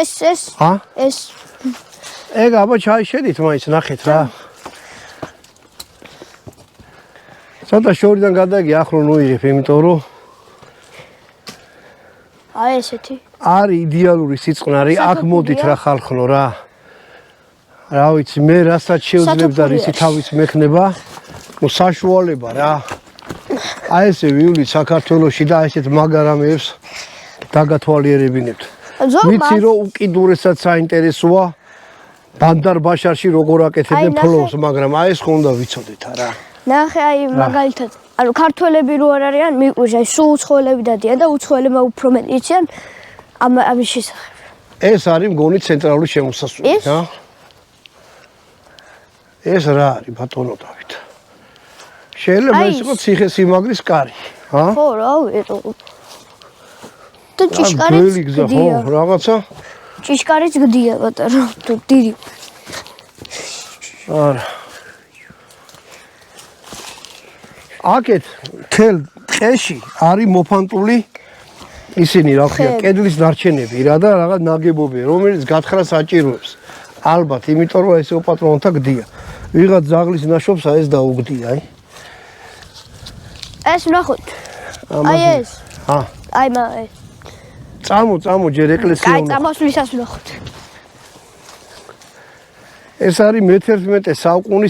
ეს ჰა? ეს ეგ აბა ჩაიშედით მაინც ნახეთ რა. ცოტა შორიდან გადაგი ახლო ნუიღებ, იმიტომ რომ აი ესეთი. არის იდეალური სიწყნარი, აქ მოდით რა ხალხნო რა. რა ვიცი, მე რასაც შევძლებდა რისი თავის მექნება, ნუ საშუალება რა. აი ესე ვივლი საქართველოში და ესეთ მაგარამებს დაგათვალიერებინებთ. ვიცი რომ უკიდურესად საინტერესოა ბანდარ ბაშარში როგორ აკეთებენ ფლობს, მაგრამ აი ეს ხომ უნდა ვიცოდეთ რა. ნახე აი მაგალითად, ანუ ქართველები რო არ არიან, მიყვიჟა, სულ უცხოელები დადიან და უცხოელებმა უფრო მეტი იციან ამის შესახებ. ეს არის მგონი ცენტრალური შემოსასვლელი რა. ეს რა არის ბატონო დავით? შეიძლება ეს იყოს ციხე-სიმაგრის კარი, ჰა? ხო, რა ვიტო. თუ ჭიშკარიც გდია. ხო, რაღაცა? ჭიშკარიც გდია, ბატონო, თუ დიდი. არა. აკეთ თელ ტყეში არის მოფანტული ისინი რა ქვია, კედლის დარჩენები რა და რაღაც ნაგებობები, რომელიც გათხრა საჭიროებს. ალბათ, იმიტომ რომ ეს პატრონთა გდია. ვიღაც ზაღლის ნაშობსა ეს დაუგდია, აი. ეს ნახოთ. აი ეს. ჰა. აი ეს. წამო ჯერ ეკლესია. აი წამოსვლისას ვნახოთ. ეს არის მე-11 საუკუნის